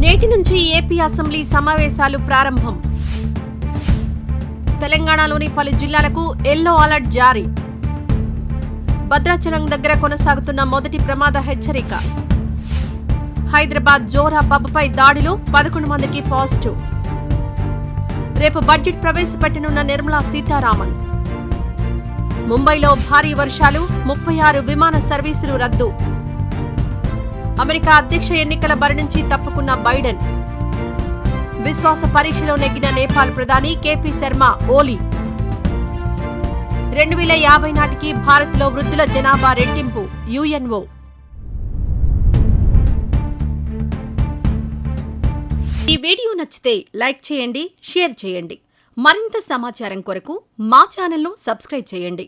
నేటి నుంచి AP assembly సమావేశాలు ప్రారంభం. తెలంగాణలోని పలు జిల్లాలకు ఎల్లో అలర్ట్ జారీ. భద్రాచలం దగ్గర కొనసాగుతున్న మొదటి ప్రమాద హెచ్చరిక. హైదరాబాద్ జోరా పబ్పై దాడిలో 11 మందికి పాజిటివ్. రేపు బడ్జెట్ ప్రవేశపెట్టనున్న నిర్మలా సీతారామన్. ముంబైలో భారీ వర్షాలు, 36 విమాన సర్వీసులు రద్దు. అమెరికా అధ్యక్ష ఎన్నికల బరి నుంచి తప్పుకున్న బైడెన్. విశ్వాస పరీక్షలో నెగ్గిన నేపాల్ ప్రధాని కేపీ శర్మ ఓలీ. 2050 నాటికి భారత్లో వృద్ధుల జనాభా రెట్టింపు యుఎన్ఓ. ఈ వీడియో నచ్చితే లైక్ చేయండి, షేర్ చేయండి. మరింత సమాచారం కొరకు మా ఛానల్ను సబ్స్క్రైబ్ చేయండి.